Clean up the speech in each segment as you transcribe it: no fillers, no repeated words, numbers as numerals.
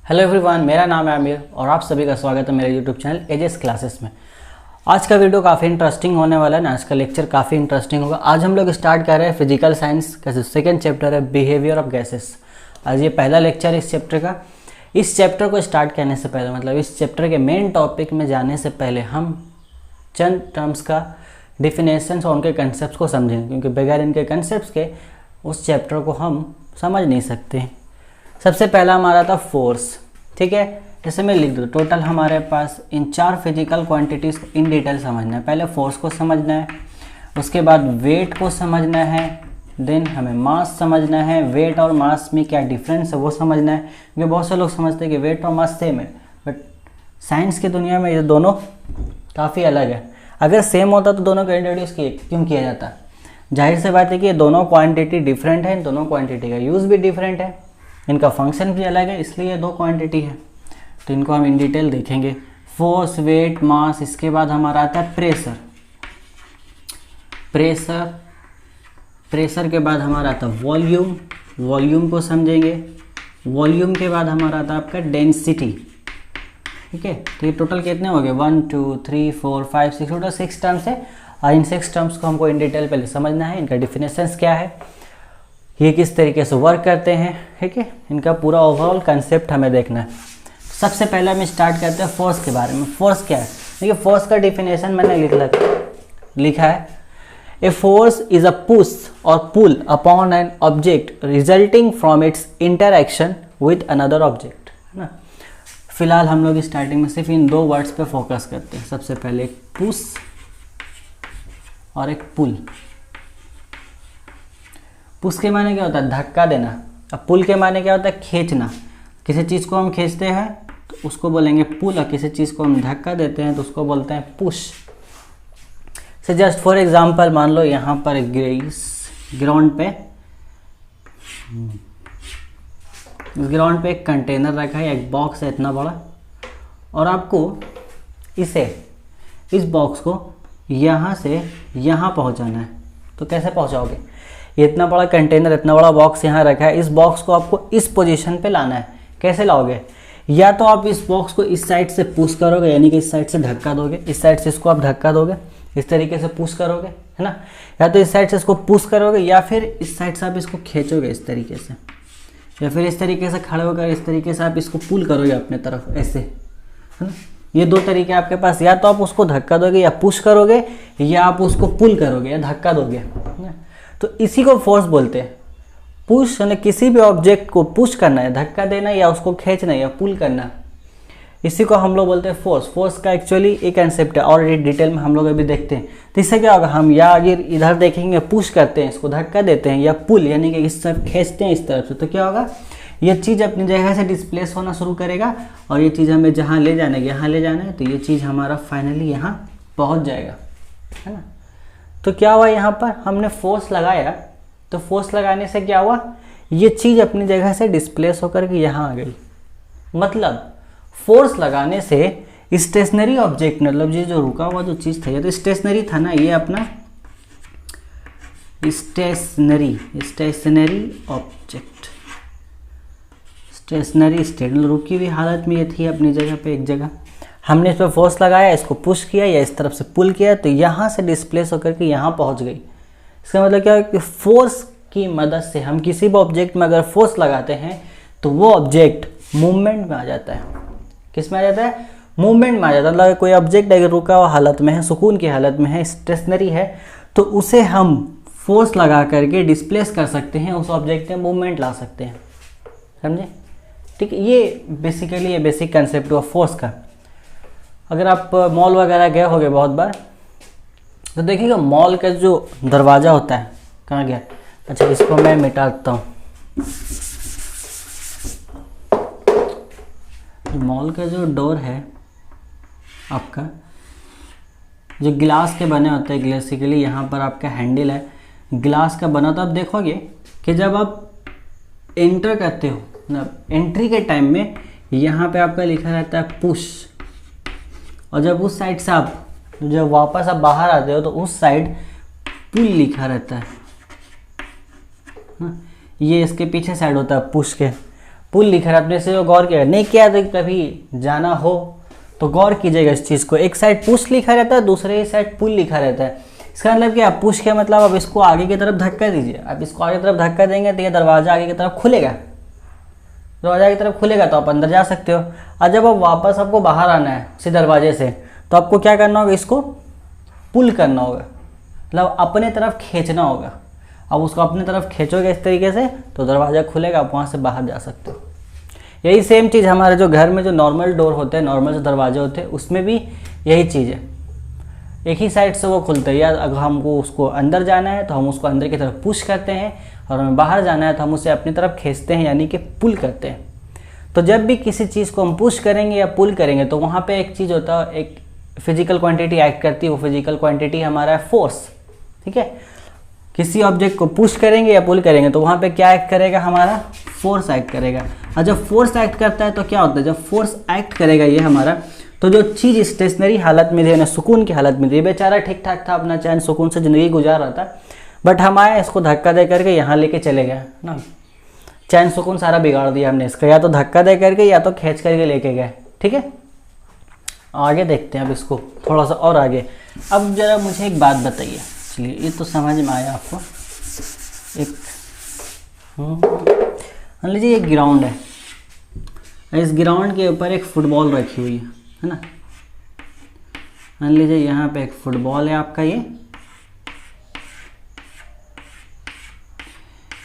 Hello everyone, मेरा नाम है आमिर और आप सभी का स्वागत है मेरे यूट्यूब चैनल एजेस क्लासेस में। आज का वीडियो काफ़ी इंटरेस्टिंग होने वाला है ना। आज का लेक्चर काफ़ी इंटरेस्टिंग होगा। आज हम लोग स्टार्ट कर रहे हैं फिजिकल साइंस का जो सेकेंड चैप्टर है, बिहेवियर ऑफ गैसेस। आज ये पहला लेक्चर है इस चैप्टर का। इस चैप्टर को स्टार्ट करने से पहले, मतलब इस चैप्टर के मेन टॉपिक में जाने से पहले हम चंद टर्म्स का डिफिनेशंस और उनके कंसेप्ट को समझेंगे, क्योंकि बगैर इनके कंसेप्ट के उस चैप्टर को हम समझ नहीं सकते। सबसे पहला हमारा था फोर्स। ठीक है, जैसे मैं लिख दूँ, टोटल हमारे पास इन 4 फिजिकल क्वांटिटीज़ को इन डिटेल समझना है। पहले फोर्स को समझना है, उसके बाद वेट को समझना है, देन हमें मास समझना है। वेट और मास में क्या डिफरेंस है वो समझना है, क्योंकि बहुत से लोग समझते हैं कि वेट और मास सेम है, बट साइंस की दुनिया में ये दोनों काफ़ी अलग है। अगर सेम होता तो दोनों को इंट्रोड्यूस क्यों किया जाता? जाहिर सी बात है कि ये दोनों क्वांटिटी डिफरेंट है, इन दोनों क्वांटिटी का यूज़ भी डिफरेंट है, इनका फंक्शन भी अलग है, इसलिए 2 क्वांटिटी है। तो इनको हम इन डिटेल देखेंगे। फोर्स, वेट, मास। इसके बाद हमारा आता है प्रेशर। प्रेशर के बाद हमारा आता है वॉल्यूम। वॉल्यूम को समझेंगे। वॉल्यूम के बाद हमारा आता है आपका डेंसिटी। ठीक है, तो ये टोटल कितने हो गए? 1 2 3 4 5 6, टोटल 6 टर्म्स है। और इन 6 टर्म्स को हमको इन डिटेल पहले समझना है। इनका डिफिनेशंस क्या है, ये किस तरीके से वर्क करते हैं, ठीक है, इनका पूरा ओवरऑल कंसेप्ट हमें देखना है। सबसे पहले हम स्टार्ट करते हैं फोर्स के बारे में। फोर्स क्या है? देखिए, फोर्स का डिफिनेशन मैंने लिखा है, a force is a push और pull upon an object resulting from its interaction with another object, है ना। फिलहाल हम लोग स्टार्टिंग में सिर्फ इन 2 वर्ड्स पे फोकस करते हैं। सबसे पहले एक पुश और एक पुल। पुश के माने क्या होता है? धक्का देना। अब पुल के माने क्या होता है? खींचना। किसी चीज़ को हम खींचते हैं तो उसको बोलेंगे पुल, और किसी चीज़ को हम धक्का देते हैं तो उसको बोलते हैं पुश। से जस्ट फॉर एग्जांपल, मान लो यहाँ पर इस ग्राउंड पे एक कंटेनर रखा है, एक बॉक्स है इतना बड़ा, और आपको इस बॉक्स को यहाँ से यहाँ पहुँचाना है। तो कैसे पहुँचाओगे? इतना बड़ा कंटेनर, इतना बड़ा बॉक्स यहाँ रखा है, इस बॉक्स को आपको इस पोजीशन पे लाना है। कैसे लाओगे? या तो आप इस बॉक्स को इस साइड से पुश करोगे, यानी कि इस साइड से धक्का दोगे, इस साइड से इसको आप धक्का दोगे, इस तरीके से पुश करोगे, है ना। या तो इस साइड से इसको पुश करोगे, या फिर इस साइड से आप इसको खींचोगे इस तरीके से, या फिर इस तरीके से खड़े होकर इस तरीके से आप इसको पुल करोगे अपने तरफ, ऐसे, है ना। ये 2 तरीके आपके पास, या तो आप उसको धक्का दोगे या पुश करोगे, या आप उसको पुल करोगे या धक्का दोगे, है ना। तो इसी को फोर्स बोलते हैं। पुश यानी किसी भी ऑब्जेक्ट को पुश करना है, धक्का देना, या उसको खींचना या पुल करना, इसी को हम लोग बोलते हैं फोर्स। फोर्स का एक्चुअली एक कंसेप्ट है और डिटेल में हम लोग अभी देखते हैं। तो इससे क्या होगा, हम या अगर इधर देखेंगे पुश करते हैं, इसको धक्का देते हैं, या पुल यानी कि इस तरफ खींचते हैं इस तरफ से, तो क्या होगा, ये चीज़ अपनी जगह से डिस्प्लेस होना शुरू करेगा, और ये चीज़ हमें जहाँ ले जाना है, यहाँ ले जाना है, तो ये चीज़ हमारा फाइनली यहाँ पहुँच जाएगा, है ना। तो क्या हुआ, यहाँ पर हमने फोर्स लगाया, तो फोर्स लगाने से क्या हुआ, ये चीज़ अपनी जगह से डिस्प्लेस होकर के यहाँ आ गई। मतलब फोर्स लगाने से स्टेशनरी ऑब्जेक्ट, मतलब ये जो रुका हुआ जो चीज़ था, ये तो स्टेशनरी था ना, ये अपना स्टेशनरी ऑब्जेक्ट, स्टेशनरी स्टेट, रुकी हुई हालत में ये थी अपनी जगह पे एक जगह। हमने इस पर फोर्स लगाया, इसको पुश किया या इस तरफ से पुल किया, तो यहाँ से डिस्प्लेस होकर के यहाँ पहुँच गई। इसका मतलब क्या है कि फोर्स की मदद से हम किसी भी ऑब्जेक्ट में अगर फोर्स लगाते हैं तो वो ऑब्जेक्ट मूवमेंट में आ जाता है। किस में आ जाता है? मूवमेंट में आ जाता है। मतलब कोई ऑब्जेक्ट अगर रुका हुआ हालत में है, सुकून की हालत में है, स्टेशनरी है, तो उसे हम फोर्स लगा करके डिस्प्लेस कर सकते हैं, उस ऑब्जेक्ट में मूवमेंट ला सकते हैं। समझे? ठीक है, ये बेसिकली ये बेसिक कंसेप्ट हुआ फोर्स का। अगर आप मॉल वगैरह गए होंगे बहुत बार, तो देखिएगा मॉल का जो दरवाज़ा होता है, कहाँ गया? अच्छा, इसको मैं मिटा देता हूँ। मॉल का जो डोर है आपका, जो ग्लास के बने होते हैं, बेसिकली यहाँ पर आपका हैंडल है, ग्लास का बना। तो आप देखोगे कि जब आप एंटर करते हो ना, एंट्री के टाइम में यहाँ पे आपका लिखा रहता है पुश, और जब उस साइड से आप जब वापस आप बाहर आते हो तो उस साइड पुल लिखा रहता है। ये इसके पीछे साइड होता है पुश के। पुल लिखा है, अपने से जो गौर किया नहीं किया तो कभी जाना हो तो गौर कीजिएगा इस चीज़ को। एक साइड पुश लिखा रहता है, दूसरे साइड पुल लिखा रहता है। इसका मतलब क्या, पुश के मतलब अब इसको आगे की तरफ धक्का दीजिए। अब इसको आगे की तरफ धक्का देंगे तो ये दरवाज़ा आगे की तरफ खुलेगा, दरवाजा की तरफ खुलेगा तो आप अंदर जा सकते हो। और जब अब वापस आपको बाहर आना है इसी दरवाजे से तो आपको क्या करना होगा, इसको पुल करना होगा, मतलब अपने तरफ खींचना होगा। अब उसको अपने तरफ खींचोगे इस तरीके से तो दरवाज़ा खुलेगा, आप वहाँ से बाहर जा सकते हो। यही सेम चीज़ हमारे जो घर में जो नॉर्मल डोर होते हैं, नॉर्मल जो दरवाजे होते हैं, उसमें भी यही चीज़ है, एक ही साइड से वो खुलते हैं। या अगर हमको उसको अंदर जाना है तो हम उसको अंदर की तरफ पुश करते हैं, और हमें बाहर जाना है तो हम उसे अपनी तरफ खींचते हैं, यानी कि पुल करते हैं। तो जब भी किसी चीज़ को हम पुश करेंगे या पुल करेंगे तो वहाँ पे एक चीज़ होता है, एक फिजिकल क्वांटिटी एक्ट करती है। वो फिजिकल क्वांटिटी हमारा है फोर्स, ठीक है। किसी ऑब्जेक्ट को पुश करेंगे या पुल करेंगे तो वहाँ पे क्या एक्ट करेगा, हमारा फोर्स एक्ट करेगा। और जब फोर्स एक्ट करता है तो क्या होता है, जब फोर्स एक्ट करेगा ये हमारा, तो जो चीज़ स्टेशनरी हालत में थी ना, सुकून की हालत में थी, बेचारा ठीक ठाक था, अपना चैन सुकून से ज़िंदगी गुजार रहा था, बट हम आए इसको धक्का दे करके यहाँ लेके चले गए ना, चैन सुकून सारा बिगाड़ दिया हमने इसका, या तो धक्का दे करके या तो खींच करके लेके गए, ठीक है। आगे देखते हैं अब इसको थोड़ा सा और आगे। अब जरा मुझे एक बात बताइए, चलिए ये तो समझ में आया आपको। एक मान लीजिए एक ग्राउंड है, इस ग्राउंड के ऊपर एक फुटबॉल रखी हुई है ना। मान लीजिए यहाँ पे एक फुटबॉल है आपका, ये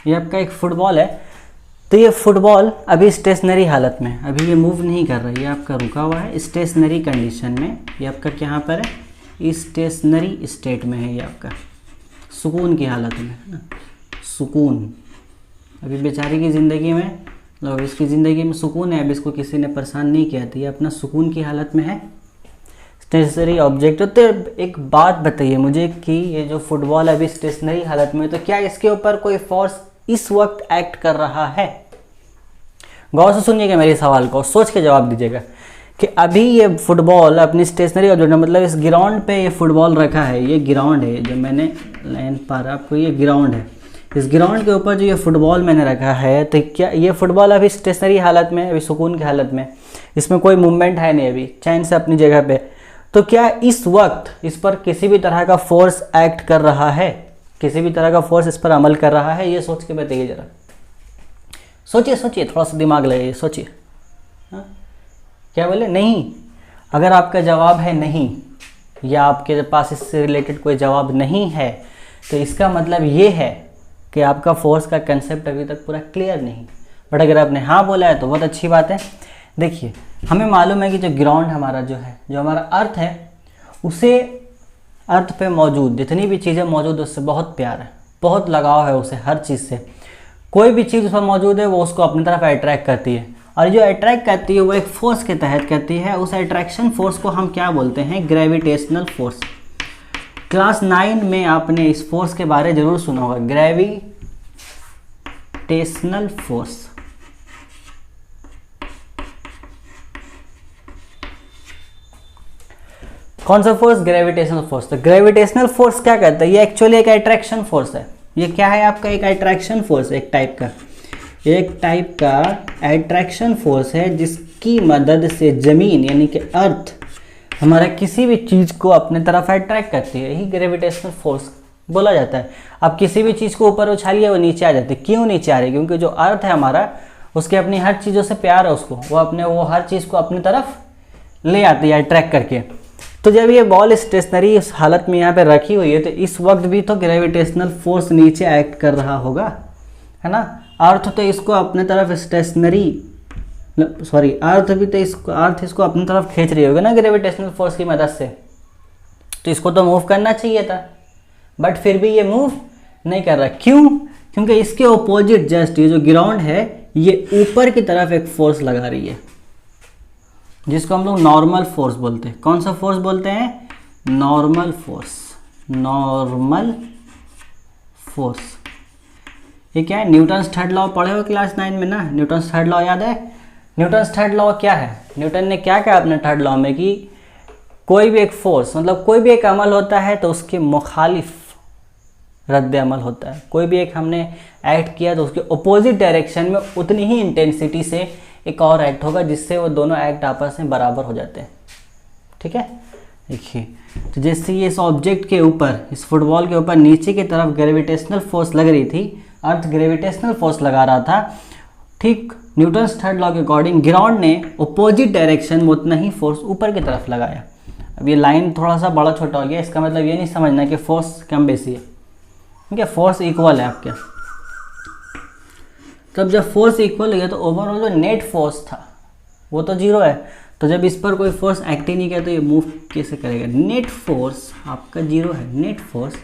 आपका एक फुटबॉल है। तो ये फुटबॉल अभी स्टेशनरी हालत में, अभी ये मूव नहीं कर रहा है, ये आपका रुका हुआ है स्टेशनरी कंडीशन में। ये आपका यहाँ पर है, स्टेशनरी स्टेट में है, ये आपका सुकून की हालत में है ना, सुकून। अभी बेचारी की ज़िंदगी में, मतलब इसकी ज़िंदगी में सुकून है, अभी इसको किसी ने परेशान नहीं किया, तो ये अपना सुकून की हालत में है, स्टेशनरी ऑब्जेक्ट। तो एक बात बताइए मुझे कि ये जो फुटबॉल अभी स्टेशनरी हालत में, तो क्या इसके ऊपर कोई फोर्स इस वक्त एक्ट कर रहा है? गौर से सुनिएगा मेरे सवाल को, सोच के जवाब दीजिएगा कि अभी ये फुटबॉल अपनी स्टेशनरी ऑब्जेक्ट, मतलब इस ग्राउंड पे ये फुटबॉल रखा है, ये ग्राउंड है जो मैंने लाइन पार आपको, ये ग्राउंड है, इस ग्राउंड के ऊपर जो ये फुटबॉल मैंने रखा है, तो क्या ये फुटबॉल अभी स्टेशनरी हालत में, अभी सुकून की हालत में, इसमें कोई मूवमेंट है नहीं, अभी चैन से अपनी जगह पे, तो क्या इस वक्त इस पर किसी भी तरह का फोर्स एक्ट कर रहा है, किसी भी तरह का फोर्स इस पर अमल कर रहा है? ये सोच के बताइए जरा, सोचिए सोचिए, थोड़ा सा दिमाग लगाइए, सोचिए। हाँ, क्या बोले? नहीं। अगर आपका जवाब है नहीं, या आपके पास इससे रिलेटेड कोई जवाब नहीं है, तो इसका मतलब ये है कि आपका फोर्स का कंसेप्ट अभी तक पूरा क्लियर नहीं। बट अगर आपने हाँ बोला है तो बहुत अच्छी बात है। देखिए, हमें मालूम है कि जो ग्राउंड हमारा जो है, जो हमारा अर्थ है, उसे अर्थ पे मौजूद जितनी भी चीज़ें मौजूद है उससे बहुत प्यार है, बहुत लगाव है उसे, हर चीज़ से। कोई भी चीज़ उस पर मौजूद है वो उसको अपनी तरफ अट्रैक्ट करती है, और जो अट्रैक्ट करती है वो एक फोर्स के तहत करती है। उस अट्रैक्शन फोर्स को हम क्या बोलते हैं? Gravitational force. क्लास 9 में आपने इस फोर्स के बारे जरूर सुना होगा, ग्रेविटेशनल फोर्स। कौन सा फोर्स? Gravitational force. तो ग्रेविटेशनल फोर्स क्या करता है? ये एक्चुअली एक अट्रैक्शन फोर्स है। ये क्या है आपका? एक अट्रैक्शन फोर्स, एक टाइप का अट्रैक्शन फोर्स है, जिसकी मदद से जमीन यानी कि अर्थ हमारा किसी भी चीज़ को अपने तरफ अट्रैक्ट करती है। यही ग्रेविटेशनल फोर्स बोला जाता है। अब किसी भी चीज़ को ऊपर उछालिए वो नीचे आ जाती है। क्यों नीचे आ रही है? क्योंकि जो अर्थ है हमारा, उसके अपनी हर चीज़ों से प्यार है, उसको वो हर चीज़ को अपनी तरफ ले आती है अट्रैक्ट करके। तो जब ये बॉल स्टेशनरी इस हालत में यहाँ पे रखी हुई है, तो इस वक्त भी तो ग्रेविटेशनल फोर्स नीचे एक्ट कर रहा होगा, है ना। अर्थ तो इसको अपने तरफ अर्थ इसको अपनी तरफ खींच रही होगी ना ग्रेविटेशनल फोर्स की मदद से। तो इसको तो मूव करना चाहिए था, बट फिर भी ये मूव नहीं कर रहा। क्यों? क्योंकि इसके ऑपोजिट जस्ट ये जो ग्राउंड है, ये ऊपर की तरफ एक फोर्स लगा रही है, जिसको हम लोग नॉर्मल फोर्स बोलते हैं। कौन सा फोर्स बोलते हैं? Normal force. नॉर्मल फोर्स ये क्या है? न्यूटन्स थर्ड लॉ पढ़े हो क्लास 9 में ना? न्यूटन्स थर्ड लॉ याद है? न्यूटन्स थर्ड लॉ क्या है? न्यूटन ने क्या कहा अपने थर्ड लॉ में कि कोई भी एक फोर्स, मतलब कोई भी एक अमल होता है तो उसके मुखालिफ रद्द अमल होता है। कोई भी एक हमने एक्ट किया तो उसके अपोजिट डायरेक्शन में उतनी ही इंटेंसिटी से एक और एक्ट होगा, जिससे वो दोनों एक्ट आपस में बराबर हो जाते हैं। ठीक है, देखिए, तो जैसे ये इस ऑब्जेक्ट के ऊपर, इस फुटबॉल के ऊपर नीचे की तरफ ग्रेविटेशनल फोर्स लग रही थी, अर्थ ग्रेविटेशनल फोर्स लगा रहा था, ठीक न्यूटन्स थर्ड लॉ के अकॉर्डिंग ग्राउंड ने अपोजिट डायरेक्शन में उतना ही फोर्स ऊपर की तरफ लगाया। अब ये लाइन थोड़ा सा बड़ा छोटा हो गया, इसका मतलब ये नहीं समझना कि फोर्स कम बेसी है, ठीक है, फोर्स इक्वल है आपके। तब जब फोर्स इक्वल हो गया तो ओवरऑल जो नेट फोर्स था वो तो जीरो है, तो जब इस पर कोई फोर्स एक्ट ही नहीं किया तो ये मूव कैसे करेगा? नेट फोर्स आपका जीरो है, net force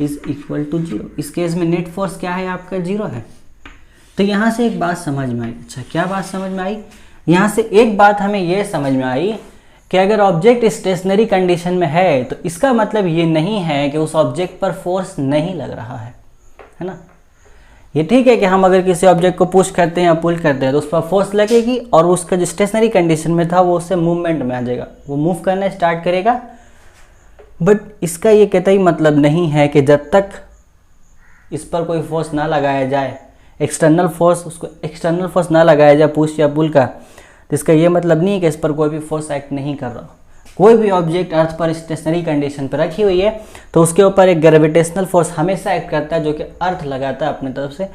is equal to zero. इस केस में नेट फोर्स क्या है आपका? जीरो है। तो यहाँ से एक बात समझ में आई। अच्छा, क्या बात समझ में आई? यहाँ से एक बात हमें ये समझ में आई कि अगर ऑब्जेक्ट स्टेशनरी कंडीशन में है तो इसका मतलब ये नहीं है कि उस ऑब्जेक्ट पर फोर्स नहीं लग रहा है ना। ये ठीक है कि हम अगर किसी ऑब्जेक्ट को पुश करते हैं या पुल करते हैं तो उस पर फोर्स लगेगी और उसका जो स्टेशनरी कंडीशन में था वो उससे मूवमेंट में आ जाएगा, वो मूव करना स्टार्ट करेगा। बट इसका ये कतई मतलब नहीं है कि जब तक इस पर कोई फोर्स ना लगाया जाए, एक्सटर्नल फोर्स, उसको एक्सटर्नल फोर्स ना लगाया जाए पुश या पुल का, तो इसका ये मतलब नहीं है कि इस पर कोई भी फोर्स एक्ट नहीं कर रहा। कोई भी ऑब्जेक्ट अर्थ पर स्टेशनरी कंडीशन पर रखी हुई है तो उसके ऊपर एक ग्रेविटेशनल फोर्स हमेशा एक्ट करता है जो कि अर्थ लगाता है अपनी तरफ से,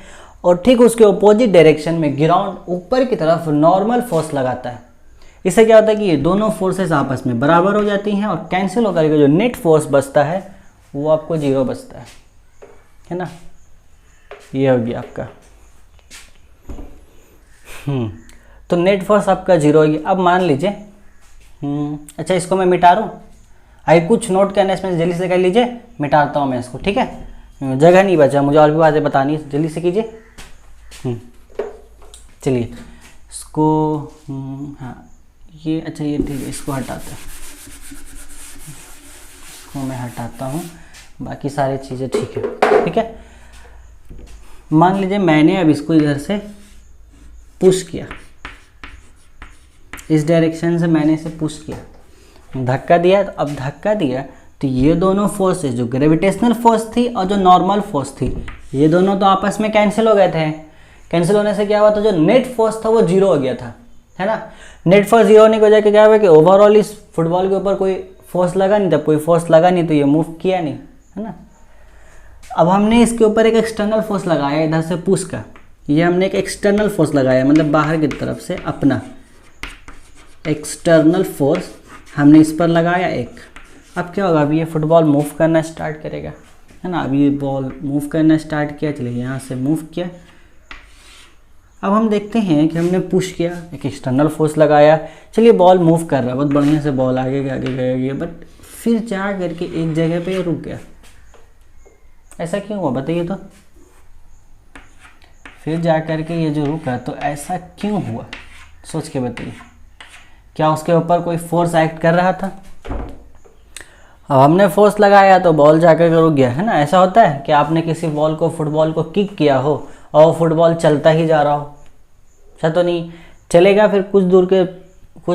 और ठीक उसके अपोजिट डायरेक्शन में ग्राउंड ऊपर की तरफ नॉर्मल फोर्स लगाता है। इससे क्या होता है कि ये दोनों फोर्सेस आपस में बराबर हो जाती हैं और कैंसिल होकर के जो नेट फोर्स बचता है वो आपको जीरो बचता है ना। ये हो गया आपका। तो नेट फोर्स आपका जीरो हो गया। अब मान लीजिए अच्छा, इसको मैं मिटा दूँ। आइए कुछ नोट करना इसमें, जल्दी से कर लीजिए, मिटाता हूँ मैं इसको, ठीक है, जगह नहीं बचा, मुझे और भी बातें बतानी है, जल्दी से कीजिए। चलिए इसको हाँ ये अच्छा ये ठीक है, इसको हटाते हैं, इसको मैं हटाता हूँ, बाकी सारी चीज़ें ठीक है। ठीक है, मान लीजिए मैंने अब इसको इधर से पुश किया, इस डायरेक्शन से मैंने इसे पुश किया, धक्का दिया। तो अब धक्का दिया तो ये दोनों फोर्सेस, जो ग्रेविटेशनल फोर्स थी और जो नॉर्मल फोर्स थी, ये दोनों तो आपस में कैंसिल हो गए थे। कैंसिल होने से क्या हुआ? तो जो नेट फोर्स था वो जीरो हो गया था, है ना। नेट फोर्स जीरो होने की वजह से क्या हुआ कि ओवरऑल इस फुटबॉल के ऊपर कोई फोर्स लगा नहीं, जब कोई फोर्स लगा नहीं तो ये मूव किया नहीं, है ना। अब हमने इसके ऊपर एक एक्सटर्नल फोर्स लगाया इधर से पुश का, ये हमने एक एक्सटर्नल फोर्स लगाया, मतलब बाहर की तरफ से अपना एक्सटर्नल फोर्स हमने इस पर लगाया एक। अब क्या होगा? अभी ये फुटबॉल मूव करना स्टार्ट करेगा, है ना। अभी ये बॉल मूव करना स्टार्ट किया, चलिए यहाँ से मूव किया। अब हम देखते हैं कि हमने पुश किया, एक एक्सटर्नल फोर्स लगाया, चलिए बॉल मूव कर रहा है, बहुत बढ़िया से बॉल आगे गया, बट फिर जा करके एक जगह पे रुक गया। ऐसा क्यों हुआ बताइए? तो फिर जा करके ये जो रुका तो ऐसा क्यों हुआ, सोच के बताइए। क्या उसके ऊपर कोई फोर्स एक्ट कर रहा था? अब हमने फोर्स लगाया तो बॉल जाकर के रुक गया, है ना। ऐसा होता है कि आपने किसी बॉल को, फुटबॉल को किक किया हो और वो फुटबॉल चलता ही जा रहा हो, ऐसा तो नहीं चलेगा, फिर कुछ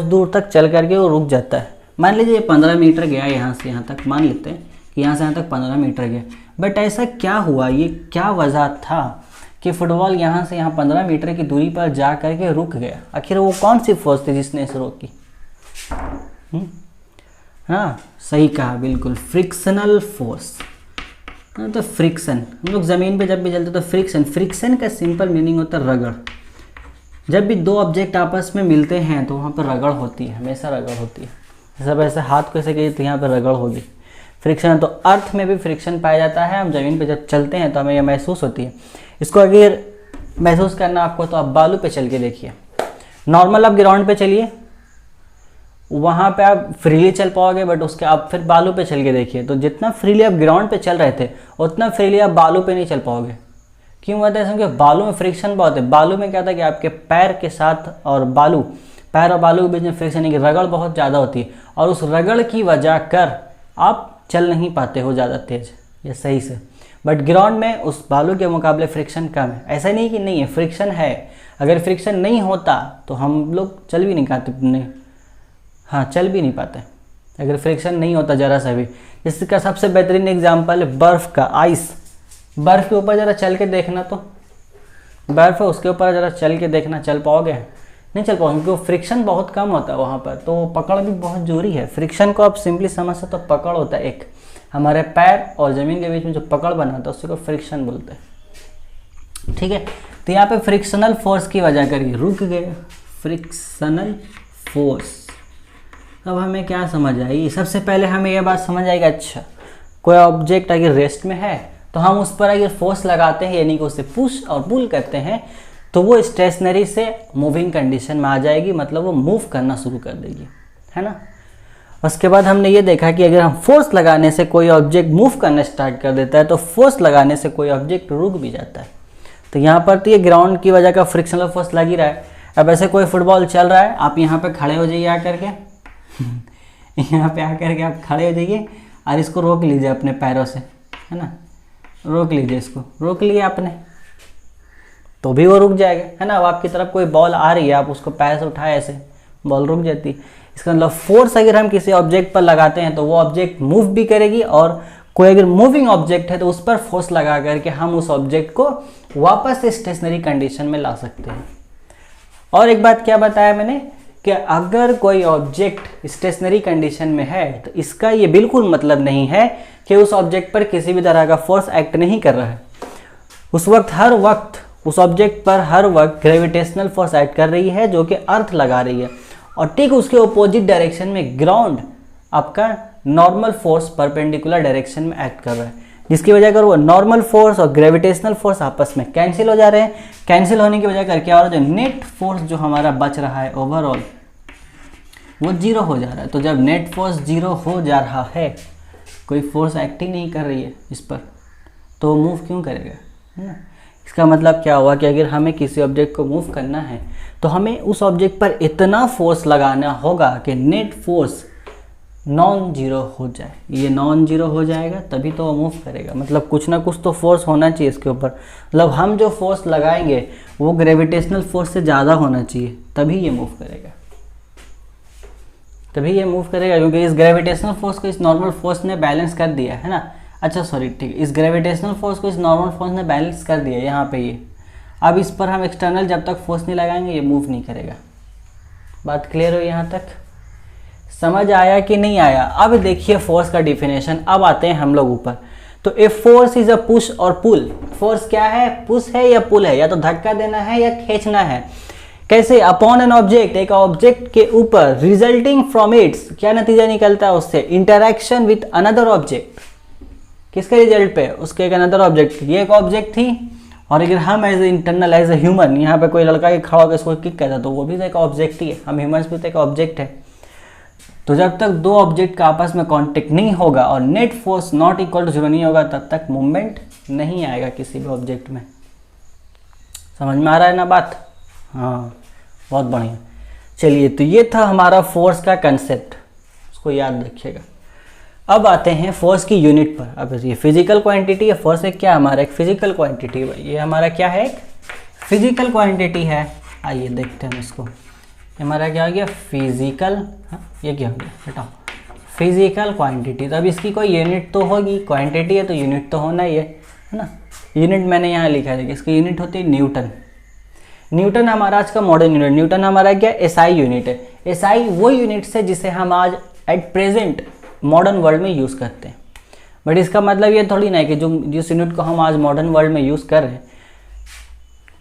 दूर तक चल करके वो रुक जाता है। मान लीजिए 15 मीटर गया यहाँ से यहाँ तक, मान लेते हैं कि यहाँ से यहाँ तक 15 मीटर गया, बट ऐसा क्या हुआ, ये क्या वजह था कि फुटबॉल यहाँ से यहाँ 15 मीटर की दूरी पर जा करके रुक गया? आखिर वो कौन सी फोर्स थी जिसने इसे रोकी? हाँ सही कहा, बिल्कुल, फ्रिक्शनल फोर्स। तो फ्रिक्शन, हम लोग ज़मीन पे जब भी चलते तो फ्रिक्शन का सिंपल मीनिंग होता है रगड़। जब भी दो ऑब्जेक्ट आपस में मिलते हैं तो वहाँ पर रगड़ होती है, हमेशा रगड़ होती है। सब ऐसे हाथ को ऐसे करिए तो यहाँ पर रगड़ होगी, फ्रिक्शन। तो अर्थ में भी फ्रिक्शन पाया जाता है, हम ज़मीन पे जब चलते हैं तो हमें यह महसूस होती है। इसको अगर महसूस करना आपको तो आप बालू पे चल के देखिए, नॉर्मल आप ग्राउंड पे चलिए, वहाँ पे आप फ्रीली चल पाओगे, बट उसके आप फिर बालू पे चल के देखिए तो जितना फ्रीली आप ग्राउंड पे चल रहे थे उतना फ्रीली आप बालू पे नहीं चल पाओगे। क्यों होता है? क्योंकि बालू में फ्रिक्शन बहुत है। बालू में क्या था कि आपके पैर के साथ और बालू, पैर और बालू के बीच में फ्रिक्शन है कि रगड़ बहुत ज़्यादा होती है, और उस रगड़ की वजह कर आप चल नहीं पाते हो ज़्यादा तेज या सही से। बट ग्राउंड में उस बालू के मुकाबले फ्रिक्शन कम है। ऐसा नहीं कि नहीं है, फ्रिक्शन है। अगर फ्रिक्शन नहीं होता तो हम लोग चल भी नहीं पाते, हाँ चल भी नहीं पाते अगर फ्रिक्शन नहीं होता ज़रा सा भी। इसका सबसे बेहतरीन एग्जाम्पल है बर्फ़ का, आइस। बर्फ़ के ऊपर ज़रा चल के देखना, तो बर्फ़ है उसके ऊपर ज़रा चल के देखना, चल पाओगे? नहीं चल पाओगे, क्योंकि फ्रिक्शन बहुत कम होता है वहाँ पर, तो पकड़ भी बहुत जोरी है। फ्रिक्शन को आप सिंपली समझ सकते हो, तो पकड़ होता है एक, हमारे पैर और ज़मीन के बीच में जो पकड़ बनाता है उसी को फ्रिक्शन बोलते हैं। ठीक है, तो यहाँ पे फ्रिक्शनल फोर्स की वजह करके रुक गए, फ्रिक्शनल फोर्स। अब हमें क्या समझ आई? सबसे पहले हमें यह बात समझ आएगी, अच्छा कोई ऑब्जेक्ट अगर रेस्ट में है तो हम उस पर अगर फोर्स लगाते हैं, यानी कि उसे पुश और पुल करते हैं, तो वो स्टेशनरी से मूविंग कंडीशन में आ जाएगी, मतलब वो मूव करना शुरू कर देगी, है ना। उसके बाद हमने ये देखा कि अगर हम फोर्स लगाने से कोई ऑब्जेक्ट मूव करना स्टार्ट कर देता है, तो फोर्स लगाने से कोई ऑब्जेक्ट रुक भी जाता है। तो यहाँ पर तो ये ग्राउंड की वजह का फ्रिक्शनल फोर्स लग ही रहा है। अब ऐसे कोई फुटबॉल चल रहा है, आप यहाँ पे खड़े हो जाइए आकर के यहाँ पे आकर के आप खड़े हो जाइए और इसको रोक लीजिए अपने पैरों से, है ना, रोक लीजिए, इसको रोक लिया आपने तो भी वो रुक जाएगा, है ना। अब आपकी तरफ कोई बॉल आ रही है, आप उसको पैर से उठाए ऐसे, बॉल रुक जाती है। इसका मतलब फोर्स अगर हम किसी ऑब्जेक्ट पर लगाते हैं तो वो ऑब्जेक्ट मूव भी करेगी, और कोई अगर मूविंग ऑब्जेक्ट है तो उस पर फोर्स लगा करके हम उस ऑब्जेक्ट को वापस से स्टेशनरी कंडीशन में ला सकते हैं। और एक बात क्या बताया मैंने कि अगर कोई ऑब्जेक्ट स्टेशनरी कंडीशन में है तो इसका ये बिल्कुल मतलब नहीं है कि उस ऑब्जेक्ट पर किसी भी तरह का फोर्स एक्ट नहीं कर रहा है। उस वक्त हर वक्त उस ऑब्जेक्ट पर हर वक्त ग्रेविटेशनल फोर्स एक्ट कर रही है, जो कि अर्थ लगा रही है, और ठीक उसके अपोजिट डायरेक्शन में ग्राउंड आपका नॉर्मल फोर्स परपेंडिकुलर डायरेक्शन में एक्ट कर रहा है, जिसकी वजह कर वो नॉर्मल फोर्स और ग्रेविटेशनल फोर्स आपस में कैंसिल हो जा रहे हैं। कैंसिल होने की वजह कर क्या हो रहा है, जो नेट फोर्स जो हमारा बच रहा है ओवरऑल वो जीरो हो जा रहा है। तो जब नेट फोर्स जीरो हो जा रहा है, कोई फोर्स एक्ट ही नहीं कर रही है इस पर, तो मूव क्यों करेगा, है ना। इसका मतलब क्या हुआ कि अगर हमें किसी ऑब्जेक्ट को मूव करना है तो हमें उस ऑब्जेक्ट पर इतना फोर्स लगाना होगा कि नेट फोर्स नॉन जीरो हो जाए। ये नॉन जीरो हो जाएगा तभी तो वो मूव करेगा, मतलब कुछ ना कुछ तो फोर्स होना चाहिए इसके ऊपर। मतलब हम जो फोर्स लगाएंगे वो ग्रेविटेशनल फोर्स से ज़्यादा होना चाहिए, तभी ये मूव करेगा, तभी ये मूव करेगा, क्योंकि इस ग्रेविटेशनल फोर्स को इस नॉर्मल फोर्स ने बैलेंस कर दिया है ना। अच्छा सॉरी, ठीक है, इस ग्रेविटेशनल फोर्स को इस नॉर्मल फोर्स ने बैलेंस कर दिया यहाँ पे ये। अब इस पर हम एक्सटर्नल जब तक फोर्स नहीं लगाएंगे ये मूव नहीं करेगा। बात क्लियर हो यहाँ तक? समझ आया कि नहीं आया? अब देखिए फोर्स का डिफिनेशन। अब आते हैं हम लोग ऊपर। तो ए फोर्स इज अ पुश और पुल। फोर्स क्या है? पुश है या पुल है, या तो धक्का देना है या खींचना है। कैसे? अपॉन एन ऑब्जेक्ट, एक ऑब्जेक्ट के ऊपर, रिजल्टिंग फ्रॉम इट्स, क्या नतीजा निकलता है उससे? Interaction with another object. किसके रिजल्ट पे? उसके एक अनदर ऑब्जेक्ट। ये एक ऑब्जेक्ट थी, और अगर हम as a internal as a human, यहाँ पे कोई लड़का के खड़ा होकर इसको किक करता तो वो भी तो एक ऑब्जेक्ट ही है। हम ह्यूमंस भी तो एक ऑब्जेक्ट है। तो जब तक दो ऑब्जेक्ट का आपस में कांटेक्ट नहीं होगा और net force not equal to zero नहीं होगा, तब तक मूवमेंट नहीं आएगा किसी भी ऑब्जेक्ट में। समझ में आ रहा है ना बात? हाँ, बहुत बढ़िया। चलिए, तो ये था हमारा फोर्स का कंसेप्ट, उसको याद रखिएगा। अब आते हैं फोर्स की यूनिट पर। अब ये फिजिकल क्वांटिटी है, फोर्स एक क्या हमारा? एक फिजिकल क्वांटिटी है। ये हमारा क्या है? एक फिजिकल क्वांटिटी है। आइए देखते हैं हम इसको। हमारा क्या हो गया? फिजिकल, हाँ ये क्या हो गया, हटाओ, फिजिकल क्वांटिटी। तो अब इसकी कोई यूनिट तो होगी, क्वांटिटी है तो यूनिट तो होना ही है ना। यूनिट मैंने यहाँ लिखा है, इसकी यूनिट होती है न्यूटन। न्यूटन हमारा आज का मॉडर्न यूनिट। न्यूटन हमारा क्या? एसआई यूनिट है। एसआई वो यूनिट्स है जिसे हम आज एट प्रेजेंट मॉडर्न वर्ल्ड में यूज़ करते हैं। बट इसका मतलब ये थोड़ी ना है कि जो जिस यूनिट को हम आज मॉडर्न वर्ल्ड में यूज़ कर रहे हैं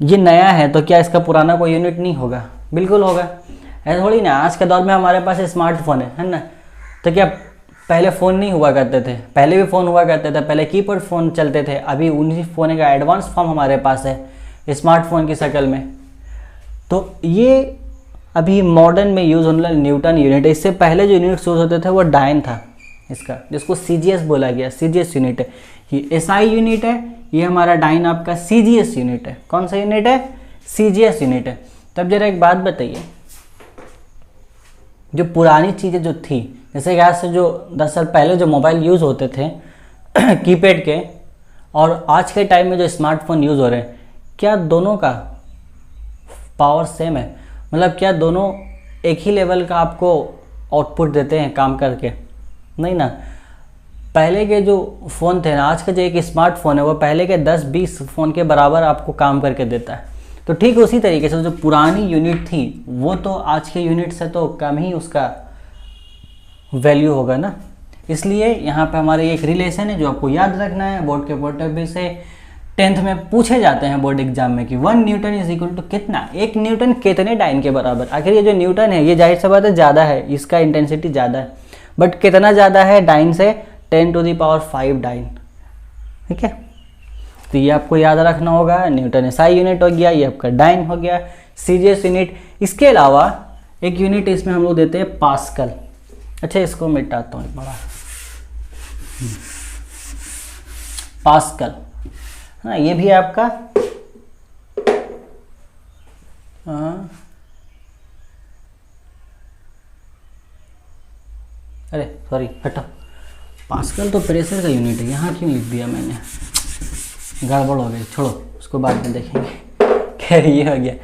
ये नया है तो क्या इसका पुराना कोई यूनिट नहीं होगा? बिल्कुल होगा। ऐसा थोड़ी ना। आज के दौर में हमारे पास स्मार्टफोन है ना। तो क्या पहले फ़ोन नहीं हुआ करते थे? पहले भी फ़ोन हुआ करते थे, पहले कीपैड फ़ोन चलते थे। अभी उन्हीं फ़ोन का एडवांस फॉर्म हमारे पास है स्मार्टफोन की शक्ल में। तो ये अभी मॉडर्न में यूज़ होने वाला न्यूटन यूनिट है। इससे पहले जो यूनिट्स यूज़ होते थे वो डायन था इसका, जिसको सीजीएस बोला गया। सीजीएस यूनिट है। ये एसआई यूनिट है, ये हमारा डायन आपका सीजीएस यूनिट है। कौन सा यूनिट है? सीजीएस यूनिट है। तब जरा एक बात बताइए, जो पुरानी चीज़ें जो थी, जैसे कि आज से जो 10 साल पहले जो मोबाइल यूज़ होते थे कीपैड के, और आज के टाइम में जो स्मार्टफोन यूज़ हो रहे हैं, क्या दोनों का पावर सेम है? मतलब क्या दोनों एक ही लेवल का आपको आउटपुट देते हैं काम करके? नहीं ना। पहले के जो फ़ोन थे ना, आज का जो एक स्मार्टफोन है वो पहले के 10-20 फ़ोन के बराबर आपको काम करके देता है। तो ठीक उसी तरीके से जो पुरानी यूनिट थी वो तो आज के यूनिट से तो कम ही उसका वैल्यू होगा ना। इसलिए यहाँ पे हमारे एक रिलेशन है जो आपको याद रखना है। बोर्ड के पोर्टेबल से 10th में पूछे जाते हैं बोर्ड एग्जाम में कि 1 न्यूटन इज इक्वल टू कितना, 1 न्यूटन कितने डाइन के बराबर। आखिर ये जो न्यूटन है ये जाहिर सी बात है ज़्यादा है, इसका इंटेंसिटी ज़्यादा है, बट कितना ज़्यादा है डाइन से, 10⁵ डाइन। ठीक है, तो ये आपको याद रखना होगा। न्यूटन एसआई यूनिट हो गया, ये आपका डाइन हो गया, सीजीएस यूनिट। इसके अलावा एक यूनिट इसमें हम लोग देते हैं पास्कल। अच्छा, इसको मिटाता हूँ बड़ा, पास्कल है ना, ये भी आपका अरे सॉरी हटो, पास्कल तो प्रेशर का यूनिट है, यहाँ क्यों लिख दिया मैंने, गड़बड़ हो गई, छोड़ो उसको बाद में देखेंगे। खैर ये हो गया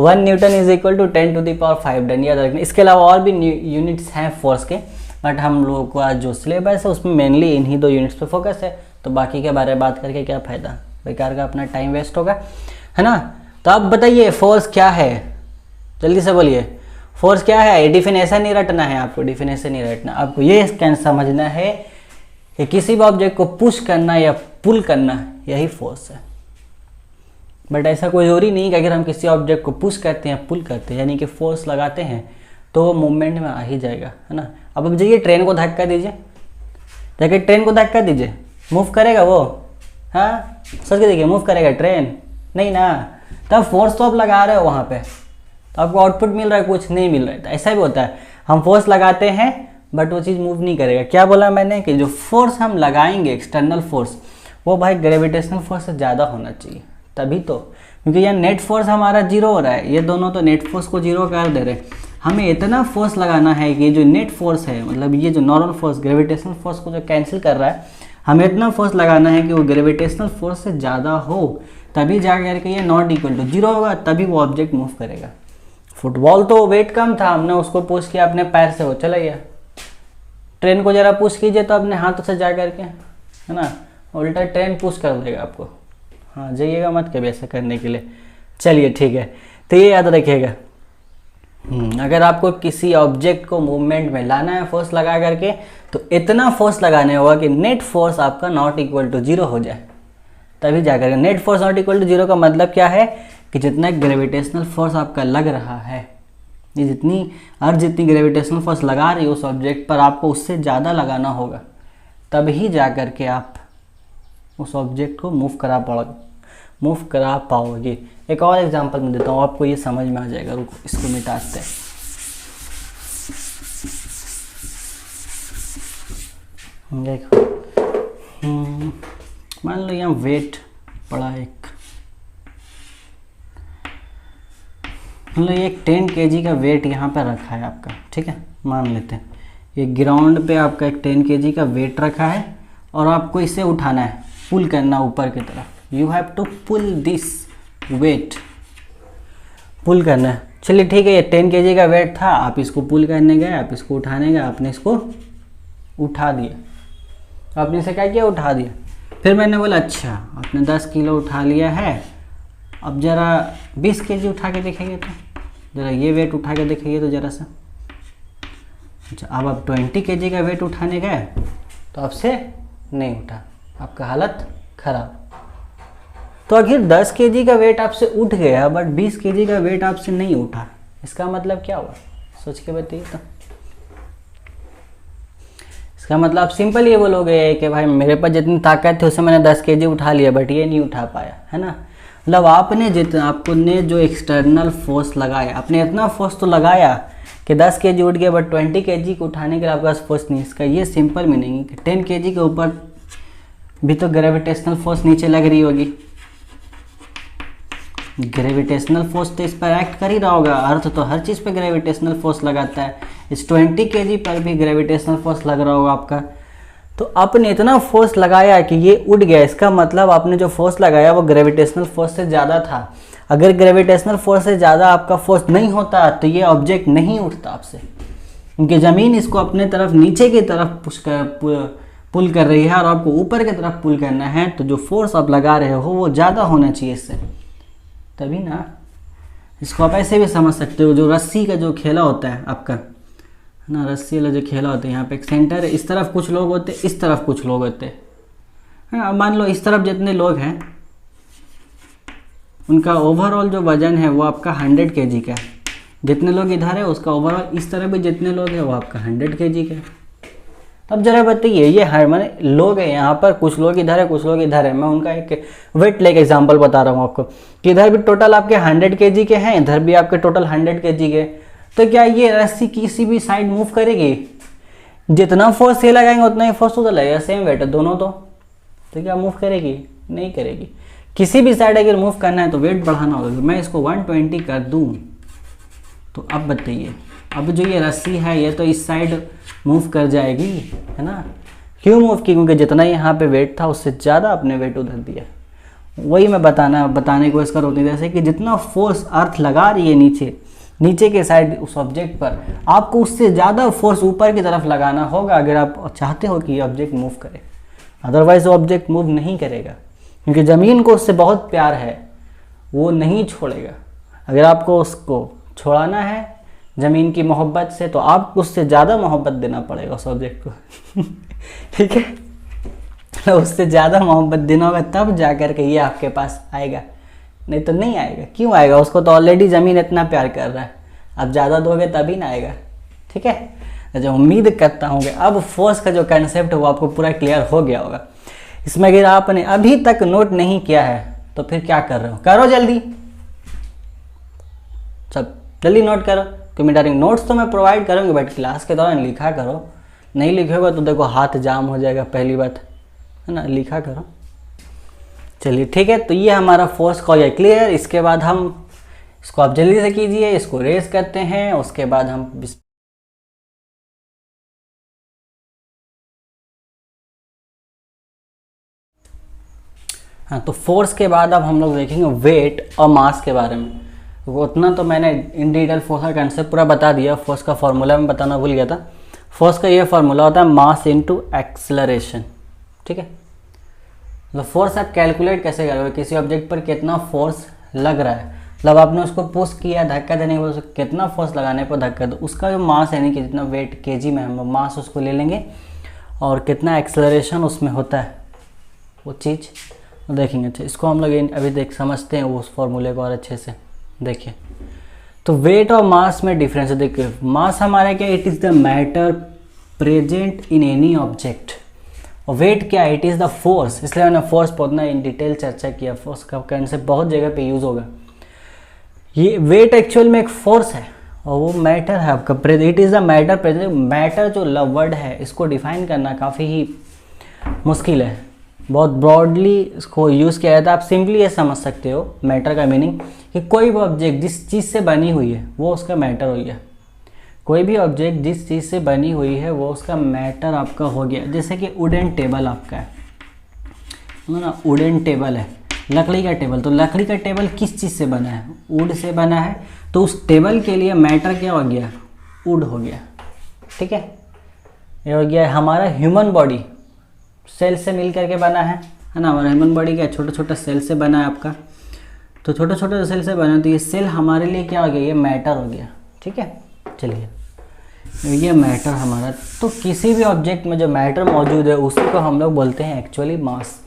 1 newton is equal to 10⁵ dyne, याद रखना। इसके अलावा और भी यूनिट्स हैं फोर्स के, बट हम लोगों का जो सिलेबस है उसमें मेनली इन्हीं 2 यूनिट्स पे फोकस है, तो बाकी के बारे में बात करके क्या फ़ायदा, बेकार का अपना टाइम वेस्ट होगा, है ना। तो अब बताइए फोर्स क्या है, जल्दी से बोलिए, फोर्स क्या है। डिफिनेशन नहीं रटना है आपको, डिफिनेशन नहीं रटना, आपको ये समझना है कि किसी भी ऑब्जेक्ट को पुश करना या पुल करना यही फोर्स है। बट ऐसा कोई ज़रूरी नहीं कि अगर हम किसी ऑब्जेक्ट को पुश करते हैं, पुल करते हैं, यानी कि फोर्स लगाते हैं तो वो मूवमेंट में आ ही जाएगा, है ना। अब जाइए ट्रेन को धक्का दीजिए, जाके ट्रेन को धक्का दीजिए, मूव करेगा वो, हाँ सोच के देखिए, मूव करेगा ट्रेन, नहीं ना। तब फोर्स तो आप लगा रहे हो वहाँ पे, तो आपको आउटपुट मिल रहा है, कुछ नहीं मिल रहा है। तो ऐसा भी होता है, हम फोर्स लगाते हैं बट वो चीज़ मूव नहीं करेगा। क्या बोला मैंने कि जो फोर्स हम लगाएंगे एक्सटर्नल फोर्स, वो भाई ग्रेविटेशनल फोर्स से ज़्यादा होना चाहिए, तभी तो, क्योंकि यहाँ नेट फोर्स हमारा 0 हो रहा है, ये दोनों तो नेट फोर्स को 0 कर दे रहे हैं। हमें इतना फोर्स लगाना है कि जो नेट फोर्स है, मतलब ये जो नॉर्मल फोर्स ग्रेविटेशनल फोर्स को जो कैंसिल कर रहा है, हमें इतना फोर्स लगाना है कि वो ग्रेविटेशनल फोर्स से ज़्यादा हो, तभी जा करके ये नॉट इक्वल टू 0 होगा, तभी वो ऑब्जेक्ट मूव करेगा। फुटबॉल तो वेट कम था, हमने उसको पुश किया अपने पैर से, वो चला गया। ट्रेन को ज़रा पुश कीजिए तो अपने हाथों से जा करके, है ना, उल्टा ट्रेन पुश कर देगा आपको। हाँ जाइएगा मत कभी ऐसा करने के लिए। चलिए ठीक है, तो ये याद रखिएगा, अगर आपको किसी ऑब्जेक्ट को मूवमेंट में लाना है फोर्स लगा करके, तो इतना फोर्स लगाने होगा कि नेट फोर्स आपका नॉट इक्वल टू 0 हो जाए, तभी जाकर। Net force not equal to 0 का मतलब क्या है कि जितना ग्रेविटेशनल फोर्स आपका लग रहा है, ये जितनी ग्रेविटेशनल फोर्स लगा रही है उस ऑब्जेक्ट पर, आपको उससे ज़्यादा लगाना होगा, तभी जा कर के आप उस ऑब्जेक्ट को मूव करा पाओगे। एक और एग्जांपल मैं देता हूँ, आपको ये समझ में आ जाएगा। रुको इसको मिटाते हैं। देखो मान लो यहाँ वेट पड़ा एक, मान लो एक 10 kg का वेट यहाँ पे रखा है आपका, ठीक है, मान लेते हैं ये ग्राउंड पे आपका एक 10 kg का वेट रखा है और आपको इसे उठाना है, पुल करना ऊपर की तरफ। You have to pull this weight, pull करना है। चलिए ठीक है, ये 10 kg का वेट था, आप इसको पुल करने गए, आप इसको उठाने गए, आपने इसको उठा दिया। आपने इसे क्या किया, उठा दिया। फिर मैंने बोला अच्छा आपने 10 किलो उठा लिया है, अब ज़रा 20 kg उठा के देखेंगे, तो ज़रा ये वेट उठा के देखेंगे तो ज़रा सा। अच्छा अब आप 20 kg का वेट उठाने गए तो आपसे नहीं उठा, आपका हालत खराब। तो आखिर 10 kg का वेट आपसे उठ गया बट 20 kg का वेट आपसे नहीं उठा, इसका मतलब क्या हुआ, सोच के बताइए। तो इसका मतलब आप सिंपल ये बोलोगे कि भाई मेरे पास जितनी ताकत थी उससे मैंने 10 kg उठा लिया बट ये नहीं उठा पाया, है ना। मतलब आपने जो एक्सटर्नल फोर्स लगाया, आपने इतना फोर्स तो लगाया कि 10 kg उठ गया बट 20 kg को उठाने के लिए आपके पास फोर्स नहीं। इसका ये सिंपल मीनिंग है कि 10 kg के ऊपर भी तो ग्रेविटेशनल फोर्स नीचे लग रही होगी, ग्रेविटेशनल फोर्स तो इस पर एक्ट कर ही रहा होगा। अर्थ तो हर चीज़ पे ग्रेविटेशनल फोर्स लगाता है, इस 20 kg पर भी ग्रेविटेशनल फोर्स लग रहा होगा आपका। तो आपने इतना फोर्स लगाया कि ये उड़ गया, इसका मतलब आपने जो फोर्स लगाया वो ग्रेविटेशनल फोर्स से ज़्यादा था। अगर ग्रेविटेशनल फोर्स से ज़्यादा आपका फोर्स नहीं होता तो ये ऑब्जेक्ट नहीं उठता आपसे, क्योंकि ज़मीन इसको अपने तरफ नीचे की तरफ पुल कर रही है और आपको ऊपर की तरफ पुल करना है, तो जो फोर्स आप लगा रहे हो वो ज़्यादा होना चाहिए इससे, तभी ना। इसको आप ऐसे भी समझ सकते हो, जो रस्सी का जो खेला होता है आपका, है ना, रस्सी वाला जो खेला होता है, यहाँ पे एक सेंटर है, इस तरफ कुछ लोग होते हैं, इस तरफ कुछ लोग होते हैं। अब मान लो इस तरफ जितने लोग हैं उनका ओवरऑल जो वजन है वो आपका 100 kg का है। जितने लोग इधर है उसका ओवरऑल, इस तरह भी जितने लोग हैं वो आपका 100 kg का है। अब जरा बताइए, ये हर माने लोग हैं यहाँ पर, कुछ लोग इधर है कुछ लोग इधर है। मैं उनका एक वेट लेके एग्जांपल बता रहा हूँ आपको कि इधर भी टोटल आपके 100 kg के हैं, इधर भी आपके टोटल 100 kg के। तो क्या ये रस्सी किसी भी साइड मूव करेगी? जितना फोर्स ये लगाएंगे उतना ही फोर्स उधर लगेगा, सेम वेट है दोनों। तो क्या मूव करेगी? नहीं करेगी। किसी भी साइड अगर मूव करना है तो वेट बढ़ाना होगा। मैं इसको 120 कर दूँ तो अब बताइए, अब जो ये रस्सी है ये तो इस साइड मूव कर जाएगी, है ना। क्यों मूव की? क्योंकि जितना यहाँ पे वेट था उससे ज़्यादा अपने वेट उधर दिया। वही मैं बताने को इसका होती है, जैसे कि जितना फोर्स अर्थ लगा रही है नीचे के साइड उस ऑब्जेक्ट पर, आपको उससे ज़्यादा फोर्स ऊपर की तरफ लगाना होगा अगर आप चाहते हो कि ये ऑब्जेक्ट मूव करे। अदरवाइज वो ऑब्जेक्ट मूव नहीं करेगा, क्योंकि ज़मीन को उससे बहुत प्यार है, वो नहीं छोड़ेगा। अगर आपको उसको छोड़ाना है ज़मीन की मोहब्बत से तो आपको उससे ज़्यादा मोहब्बत देना पड़ेगा उस ऑब्जेक्ट को ठीक है, तो उससे ज़्यादा मोहब्बत देना होगा तब जा कर के ये आपके पास आएगा, नहीं तो नहीं आएगा। क्यों आएगा? उसको तो ऑलरेडी ज़मीन इतना प्यार कर रहा है, अब ज़्यादा दोगे तभी ना आएगा। ठीक है, तो उम्मीद करता हूँ कि अब फोर्स का जो कंसेप्ट है वो आपको पूरा क्लियर हो गया होगा। इसमें अगर आपने अभी तक नोट नहीं किया है तो फिर क्या कर रहे हो? करो जल्दी, सब जल्दी नोट करो, क्योंकि डायरेक्ट नोट्स तो मैं प्रोवाइड करूँगी बट क्लास के दौरान लिखा करो। नहीं लिखोगे तो देखो हाथ जाम हो जाएगा, पहली बात है ना, लिखा करो। चलिए ठीक है, तो ये हमारा फोर्स का हो गया क्लियर। इसके बाद हम इसको आप जल्दी से कीजिए, इसको रेस करते हैं, उसके बाद हम हाँ, तो फोर्स के बाद अब हम लोग देखेंगे वेट और मास के बारे में। वो उतना तो मैंने इन डिटेल फोर्स का कंसेप्ट पूरा बता दिया। फोर्स का फार्मूला मैं बताना भूल गया था। फोर्स का ये फार्मूला होता है मास इनटू एक्सेलरेशन। ठीक है, तो फोर्स आप कैलकुलेट कैसे करोगे? किसी ऑब्जेक्ट पर कितना फोर्स लग रहा है, मतलब आपने उसको पुश किया, धक्का देने के बाद उसको कितना फोर्स लगाने पर धक्का दो, उसका जो मास यानी कि जितना वेट केजी में हम मास उसको ले लेंगे, और कितना एक्सेलरेशन उसमें होता है वो चीज़ देखेंगे। अच्छा, इसको हम लोग अभी समझते हैं उस फॉर्मूले को और अच्छे से देखिए। तो वेट और मास में डिफरेंस है। देखिए, मास हमारा क्या, it is the matter present in any object, और वेट क्या है, इट इज़ द फोर्स। इसलिए मैंने फोर्स पर उतना इन डिटेल चर्चा किया। फोर्स का कंसेप्ट बहुत जगह पे यूज़ होगा। ये वेट एक्चुअल में एक फोर्स है और वो मैटर है आपका। It is the matter present. Matter जो वर्ड है इसको डिफाइन करना काफ़ी ही मुश्किल है, बहुत ब्रॉडली इसको यूज़ किया जाता है। आप सिंपली ये समझ सकते हो मैटर का मीनिंग कि कोई भी ऑब्जेक्ट जिस चीज़ से बनी हुई है वो उसका मैटर हो गया। कोई भी ऑब्जेक्ट जिस चीज़ से बनी हुई है वो उसका मैटर आपका हो गया। जैसे कि वुडन टेबल आपका है ना, वुडन टेबल है, लकड़ी का टेबल। तो लकड़ी का टेबल किस चीज़ से बना है? वुड से बना है। तो उस टेबल के लिए मैटर क्या हो गया? वुड हो गया। ठीक है, ये हो गया हमारा ह्यूमन बॉडी, सेल से मिल करके बना है ना। हमारा ह्यूमन बॉडी क्या छोटा छोटा सेल से बना है आपका। तो छोटे छोटे सेल से बना, तो ये सेल हमारे लिए क्या हो गया? ये मैटर हो गया। ठीक है, चलिए ये मैटर हमारा। तो किसी भी ऑब्जेक्ट में जो मैटर मौजूद है उसी को हम लोग बोलते हैं एक्चुअली मास।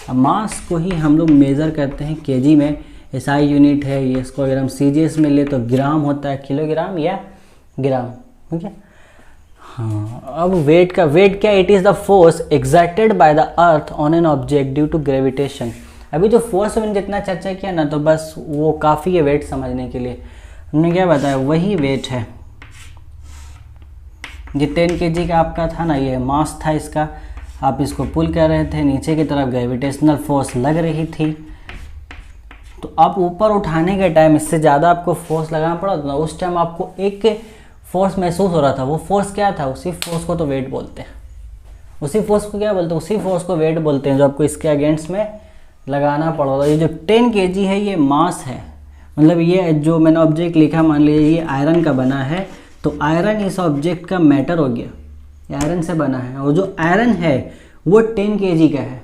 अब मास को ही हम लोग मेज़र करते हैं केजी में। एसआई यूनिट है ये। इसको अगर हम सीजीएस में ले तो ग्राम होता है, किलोग्राम या ग्राम। ठीक है, हाँ। अब वेट का, वेट क्या? It is the force exerted by the earth on an object due to gravitation. अभी जो फोर्स मैंने जितना चर्चा किया ना, तो बस वो काफ़ी है वेट समझने के लिए। हमने क्या बताया, वही वेट है। ये 10 kg का आपका था ना, ये मास था इसका। आप इसको पुल कर रहे थे, नीचे की तरफ ग्रेविटेशनल फोर्स लग रही थी। तो आप ऊपर उठाने के टाइम इससे ज़्यादा आपको फोर्स लगाना पड़ा था। उस टाइम आपको एक फोर्स महसूस हो रहा था। वो फोर्स क्या था? उसी फोर्स को तो वेट बोलते हैं। उसी फोर्स को क्या बोलते हैं? उसी फोर्स को वेट बोलते हैं जो आपको इसके अगेंस्ट में लगाना पड़ा। ये जो 10 kg है ये मास है। मतलब ये जो मैंने ऑब्जेक्ट लिखा, मान लीजिए ये आयरन का बना है, तो आयरन इस ऑब्जेक्ट का मैटर हो गया। ये आयरन से बना है, और जो आयरन है वो 10 kg का है,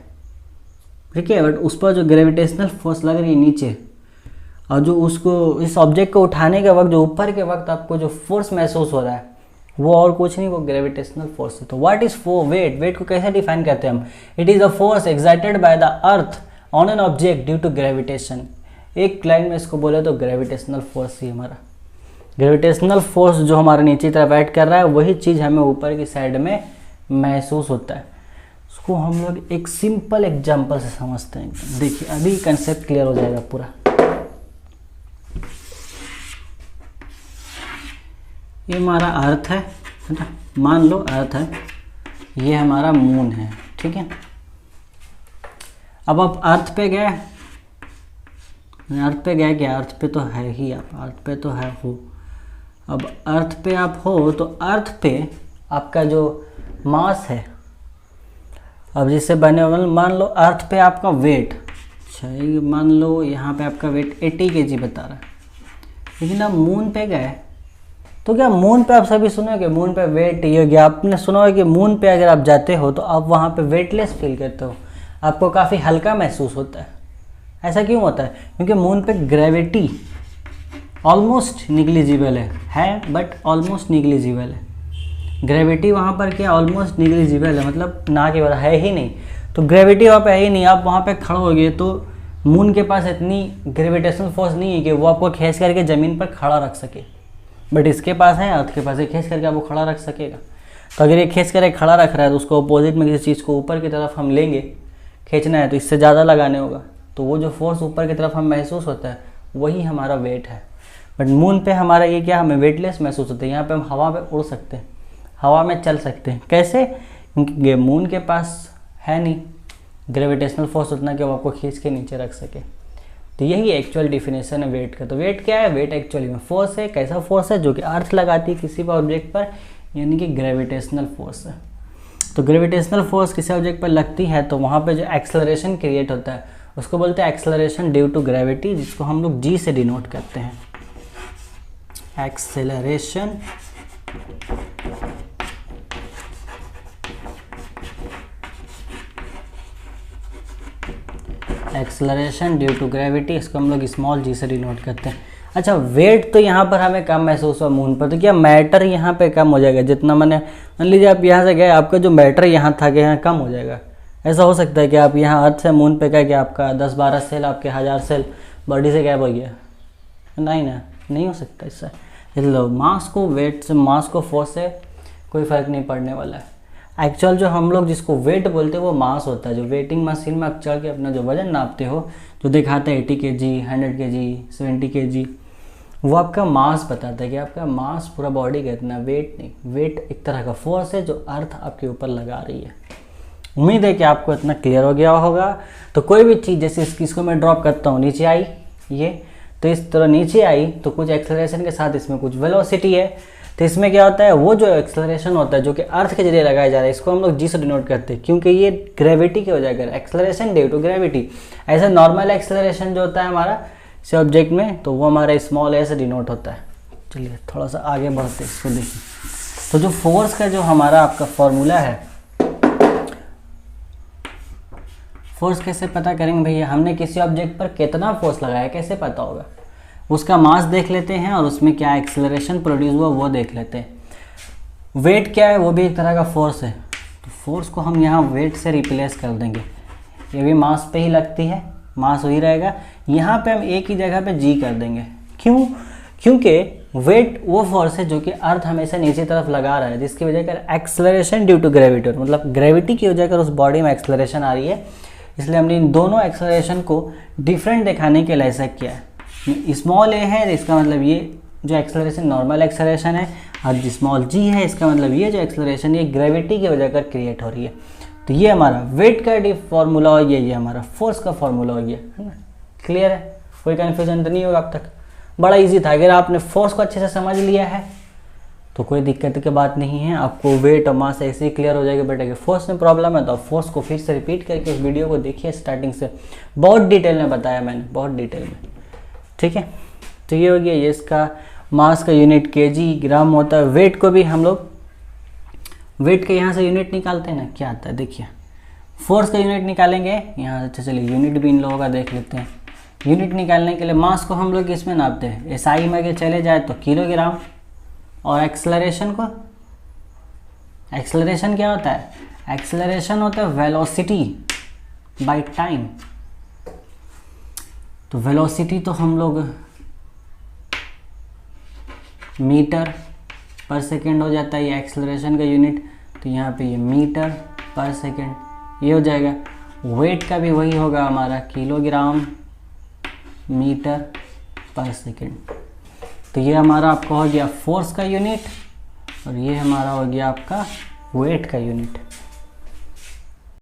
ठीक है, बट उस पर जो ग्रेविटेशनल फोर्स लग रही है नीचे, और जो उसको इस ऑब्जेक्ट को उठाने के वक्त जो ऊपर के वक्त आपको जो फोर्स महसूस हो रहा है वो और कुछ नहीं, वो ग्रेविटेशनल फोर्स है। तो व्हाट इज वेट? वेट को कैसे डिफाइन करते हैं हम? It is a force excited by the earth on an object due to gravitation. एक लाइन में इसको बोले तो ग्रेविटेशनल फोर्स ही हमारा, ग्रेविटेशनल फोर्स जो हमारे नीचे तरफ ऐड कर रहा है वही चीज़ हमें ऊपर की साइड में महसूस होता है। उसको हम लोग एक सिंपल एग्जाम्पल से समझते हैं। देखिए अभी कंसेप्ट क्लियर हो जाएगा पूरा। ये हमारा अर्थ है ना, मान लो अर्थ है, ये हमारा मून है, ठीक है। अब आप अर्थ पे गए, अर्थ पे गए क्या? अर्थ पे तो है ही, आप अर्थ पे तो है हो। अब अर्थ पे आप हो तो अर्थ पे आपका जो मास है, अब जिससे बने मान लो अर्थ पे आपका वेट, अच्छा मान लो यहाँ पे आपका वेट 80 kg बता रहा है, लेकिन आप मून पे गए तो क्या मून पे आप सभी सुनोगे मून पे वेट ये हो गया, आपने सुना होगा कि मून पे अगर आप जाते हो तो आप वहाँ पे वेटलेस फील करते हो, आपको काफ़ी हल्का महसूस होता है। ऐसा क्यों होता है? क्योंकि मून पे ग्रेविटी ऑलमोस्ट निग्लिजिबल है बट ऑलमोस्ट निग्लिजिबल है। ग्रेविटी वहाँ पर क्या ऑलमोस्ट निग्लिजिबल है, मतलब ना के बराबर है ही नहीं। तो ग्रेविटी वहाँ पे है ही नहीं, आप वहाँ पे खड़े हो गए तो मून के पास इतनी ग्रेविटेशनल फोर्स नहीं है कि वो आपको खींच करके ज़मीन पर खड़ा रख सके, बट इसके पास है, अर्थ के पास है, खींच करके आपको खड़ा रख सकेगा। तो अगर ये खींच करके खड़ा रख रहा है तो उसको अपोजिट में किसी चीज़ को ऊपर की तरफ हम लेंगे, खींचना है तो इससे ज़्यादा लगाने होगा, तो वो जो फोर्स ऊपर की तरफ हम महसूस होता है वही हमारा वेट है। बट मून पे हमारा ये क्या, हमें वेटलेस महसूस होता है। यहाँ पे हम हवा पे उड़ सकते हैं, हवा में चल सकते हैं। कैसे? क्योंकि मून के पास है नहीं ग्रेविटेशनल फोर्स उतना कि वो आपको खींच के नीचे रख सके। तो यही एक्चुअल डिफिनेशन है वेट का। तो वेट क्या है? वेट एक्चुअली में फोर्स है। कैसा फोर्स है? जो कि अर्थ लगाती है किसी भी ऑब्जेक्ट पर, यानी कि ग्रेविटेशनल फोर्स है। तो ग्रेविटेशनल फोर्स किसी ऑब्जेक्ट पर लगती है तो वहाँ पे जो एक्सेलरेशन क्रिएट होता है उसको बोलते हैं एक्सेलरेशन ड्यू टू ग्रेविटी, जिसको हम लोग जी से डिनोट करते हैं, acceleration acceleration due to gravity, इसको हम लोग स्मॉल जी से डिनोट करते हैं। अच्छा, वेट तो यहाँ पर हमें कम महसूस हुआ मून पर, तो क्या मैटर यहाँ पे कम हो जाएगा? जितना मान लीजिए आप यहाँ से गए, आपका जो मैटर यहाँ था कि यहाँ कम हो जाएगा। ऐसा हो सकता है कि आप यहाँ अर्थ से मून पे गए कि आपका 10-12 सेल, आपके 1000 सेल बॉडी से गैप हो गया? नहीं ना, नहीं हो सकता इससे। इसलिए मास को वेट से, मास को फोर्स से कोई फ़र्क नहीं पड़ने वाला है। एक्चुअल जो हम लोग जिसको वेट बोलते हैं वो मास होता है। जो वेटिंग मशीन में आप चढ़ के अपना जो वजन नापते हो, जो दिखाता है 80 kg, 100 kg, 70 kg, वो आपका मास बताता है कि आपका मास पूरा बॉडी का इतना, वेट नहीं। वेट एक तरह का फोर्स है जो अर्थ आपके ऊपर लगा रही है। उम्मीद है कि आपको इतना क्लियर हो गया होगा। तो कोई भी चीज़, जैसे इसको मैं ड्रॉप करता हूँ, नीचे आई ये, तो इस तरह नीचे आई तो कुछ एक्सेलरेशन के साथ इसमें कुछ वेलोसिटी है। तो इसमें क्या होता है, वो जो एक्सेलरेशन होता है जो कि अर्थ के जरिए लगाया जा रहा है, इसको हम लोग जी से डिनोट करते हैं, क्योंकि ये ग्रेविटी की वजह कर, एक्सेलरेशन ड्यू टू ग्रेविटी। ऐसा नॉर्मल एक्सेलरेशन जो होता है हमारा इस ऑब्जेक्ट में, तो वो हमारा स्मॉल ए से डिनोट होता है। चलिए थोड़ा सा आगे बढ़ते हैं, इसको देखिए। तो जो फोर्स का जो हमारा आपका फॉर्मूला है, फोर्स कैसे पता करेंगे भैया? हमने किसी ऑब्जेक्ट पर कितना फोर्स लगाया कैसे पता होगा? उसका मास देख लेते हैं और उसमें क्या एक्सेलरेशन प्रोड्यूस हुआ वो देख लेते हैं। वेट क्या है? वो भी एक तरह का फोर्स है। तो फोर्स को हम यहाँ वेट से रिप्लेस कर देंगे, ये भी मास पे ही लगती है, मास वही रहेगा। यहाँ पे हम एक ही जगह पे जी कर देंगे। क्यों? क्योंकि वेट वो फोर्स है जो कि अर्थ हमेशा नीचे तरफ लगा रहा है, जिसकी वजह कर एक्सेलरेशन ड्यू टू ग्रेविटी, मतलब ग्रेविटी की वजह कर उस बॉडी में एक्सेलरेशन आ रही है। इसलिए हमने इन दोनों एक्सेलरेशन को डिफरेंट दिखाने के लिए ऐसा किया है। स्मॉल ए है, इसका मतलब ये जो एक्सेलरेशन नॉर्मल एक्सेलरेशन है, और स्मॉल जी है, इसका मतलब ये जो एक्सेलरेशन ये ग्रेविटी की वजह कर क्रिएट हो रही है। तो ये हमारा वेट का फॉर्मूला हो गया, ये हमारा फोर्स का फॉर्मूला हो गया, है ना? क्लियर है? कोई कन्फ्यूजन तो नहीं होगा अब तक? बड़ा इजी था। अगर आपने फोर्स को अच्छे से समझ लिया है तो कोई दिक्कत की बात नहीं है, आपको वेट और मास ऐसे ही क्लियर हो जाएगा। बट अगर फोर्स में प्रॉब्लम है तो आप फोर्स को फिर से रिपीट करके उस वीडियो को देखिए स्टार्टिंग से, बहुत डिटेल में बताया मैंने, बहुत डिटेल में, ठीक है। तो ये हो गया, ये इसका मास का यूनिट केजी ग्राम होता है। वेट को भी हम लोग वेट के यहाँ से यूनिट निकालते हैं ना, क्या आता है देखिए, फोर्स का यूनिट निकालेंगे यहाँ से। चलिए यूनिट भी इन लोगों का देख लेते हैं। यूनिट निकालने के लिए मास को हम लोग इसमें नापते हैं, एसआई में अगर चले जाए तो किलोग्राम, और एक्सेलरेशन को, एक्सेलरेशन क्या होता है? एक्सेलरेशन होता है वेलोसिटी बाय टाइम। तो वेलोसिटी तो हम लोग मीटर पर सेकेंड हो जाता है, ये एक्सेलरेशन का यूनिट, तो यहाँ पे ये मीटर पर सेकेंड ये हो जाएगा। वेट का भी वही होगा हमारा, किलोग्राम मीटर पर सेकेंड। तो ये हमारा आपका हो गया फोर्स का यूनिट, और ये हमारा हो गया आपका वेट का यूनिट।